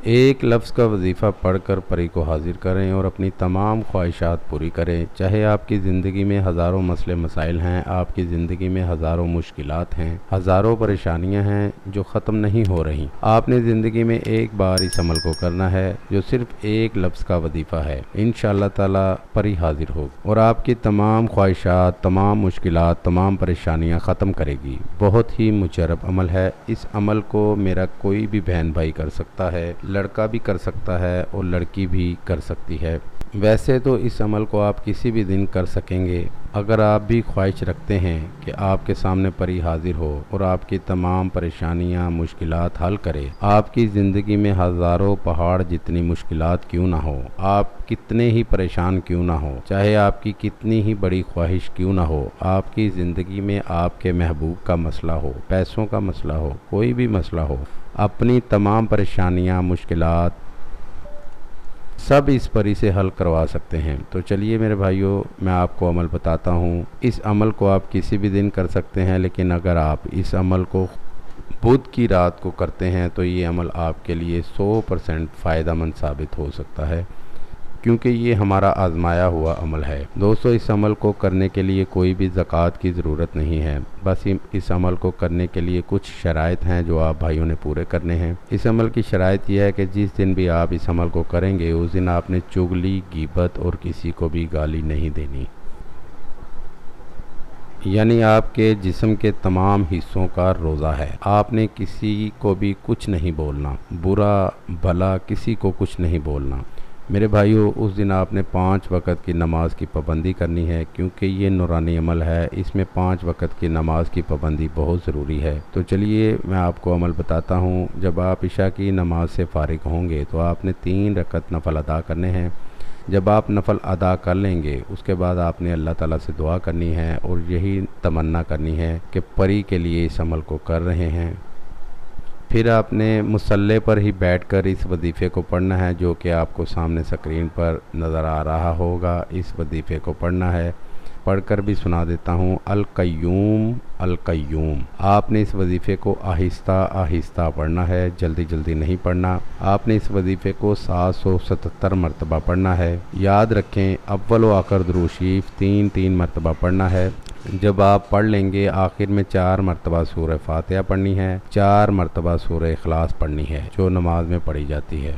ایک لفظ کا وظیفہ پڑھ کر پری کو حاضر کریں اور اپنی تمام خواہشات پوری کریں۔ چاہے آپ کی زندگی میں ہزاروں مسئلے مسائل ہیں، آپ کی زندگی میں ہزاروں مشکلات ہیں، ہزاروں پریشانیاں ہیں جو ختم نہیں ہو رہی، آپ نے زندگی میں ایک بار اس عمل کو کرنا ہے جو صرف ایک لفظ کا وظیفہ ہے۔ انشاءاللہ تعالی پری حاضر ہوگی اور آپ کی تمام خواہشات، تمام مشکلات، تمام پریشانیاں ختم کرے گی۔ بہت ہی مجرب عمل ہے۔ اس عمل کو میرا کوئی بھی بہن بھائی کر سکتا ہے، لڑکا بھی کر سکتا ہے اور لڑکی بھی کر سکتی ہے۔ ویسے تو اس عمل کو آپ کسی بھی دن کر سکیں گے۔ اگر آپ بھی خواہش رکھتے ہیں کہ آپ کے سامنے پری حاضر ہو اور آپ کی تمام پریشانیاں، مشکلات حل کرے، آپ کی زندگی میں ہزاروں پہاڑ جتنی مشکلات کیوں نہ ہو، آپ کتنے ہی پریشان کیوں نہ ہو، چاہے آپ کی کتنی ہی بڑی خواہش کیوں نہ ہو، آپ کی زندگی میں آپ کے محبوب کا مسئلہ ہو، پیسوں کا مسئلہ ہو، کوئی بھی مسئلہ ہو، اپنی تمام پریشانیاں، مشکلات سب اس پری سے حل کروا سکتے ہیں۔ تو چلیے میرے بھائیوں، میں آپ کو عمل بتاتا ہوں۔ اس عمل کو آپ کسی بھی دن کر سکتے ہیں، لیکن اگر آپ اس عمل کو بدھ کی رات کو کرتے ہیں تو یہ عمل آپ کے لیے 100% فائدہ مند ثابت ہو سکتا ہے، کیونکہ یہ ہمارا آزمایا ہوا عمل ہے۔ دوستو، اس عمل کو کرنے کے لیے کوئی بھی زکوٰۃ کی ضرورت نہیں ہے، بس اس عمل کو کرنے کے لیے کچھ شرائط ہیں جو آپ بھائیوں نے پورے کرنے ہیں۔ اس عمل کی شرائط یہ ہے کہ جس دن بھی آپ اس عمل کو کریں گے، اس دن آپ نے چغلی، غیبت اور کسی کو بھی گالی نہیں دینی۔ یعنی آپ کے جسم کے تمام حصوں کا روزہ ہے، آپ نے کسی کو بھی کچھ نہیں بولنا، برا بھلا کسی کو کچھ نہیں بولنا۔ میرے بھائیوں، اس دن آپ نے 5 وقت کی نماز کی پابندی کرنی ہے، کیونکہ یہ نورانی عمل ہے، اس میں 5 وقت کی نماز کی پابندی بہت ضروری ہے۔ تو چلیے میں آپ کو عمل بتاتا ہوں۔ جب آپ عشاء کی نماز سے فارغ ہوں گے تو آپ نے 3 رکعت نفل ادا کرنے ہیں۔ جب آپ نفل ادا کر لیں گے، اس کے بعد آپ نے اللہ تعالیٰ سے دعا کرنی ہے اور یہی تمنا کرنی ہے کہ پری کے لیے اس عمل کو کر رہے ہیں۔ پھر آپ نے مصلی پر ہی بیٹھ کر اس وظیفے کو پڑھنا ہے، جو کہ آپ کو سامنے اسکرین پر نظر آ رہا ہوگا۔ اس وظیفے کو پڑھنا ہے، پڑھ کر بھی سنا دیتا ہوں۔ القیوم القیوم۔ آپ نے اس وظیفے کو آہستہ آہستہ پڑھنا ہے، جلدی جلدی نہیں پڑھنا۔ آپ نے اس وظیفے کو 777 مرتبہ پڑھنا ہے۔ یاد رکھیں، اول و آخر درود شریف 3 مرتبہ پڑھنا ہے۔ جب آپ پڑھ لیں گے، آخر میں 4 مرتبہ سورہ فاتحہ پڑھنی ہے، 4 مرتبہ سورہ اخلاص پڑھنی ہے، جو نماز میں پڑھی جاتی ہے۔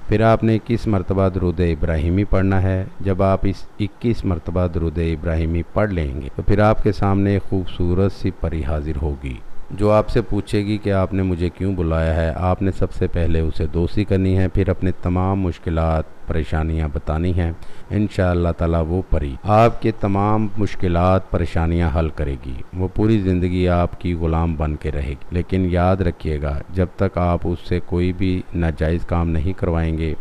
پھر آپ نے 21 مرتبہ درود ابراہیمی پڑھنا ہے۔ جب آپ اس 21 مرتبہ درود ابراہیمی پڑھ لیں گے تو پھر آپ کے سامنے ایک خوبصورت سی پری حاضر ہوگی، جو آپ سے پوچھے گی کہ آپ نے مجھے کیوں بلایا ہے۔ آپ نے سب سے پہلے اسے دوستی کرنی ہے، پھر اپنے تمام مشکلات، پریشانیاں بتانی ہیں۔ انشاءاللہ تعالی وہ پری آپ کے تمام مشکلات، پریشانیاں حل کرے گی۔ وہ پوری زندگی آپ کی غلام بن کے رہے گی، لیکن یاد رکھیے گا، جب تک آپ اس سے کوئی بھی ناجائز کام نہیں کروائیں گے،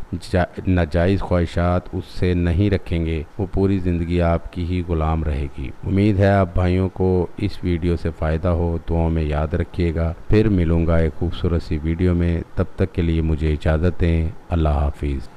ناجائز خواہشات اس سے نہیں رکھیں گے، وہ پوری زندگی آپ کی ہی غلام رہے گی۔ امید ہے آپ بھائیوں کو اس ویڈیو سے فائدہ ہو۔ دعاؤں میں یاد رکھیے گا۔ پھر ملوں گا ایک خوبصورت سی ویڈیو میں، تب تک کے لیے مجھے اجازت دیں۔ اللہ حافظ۔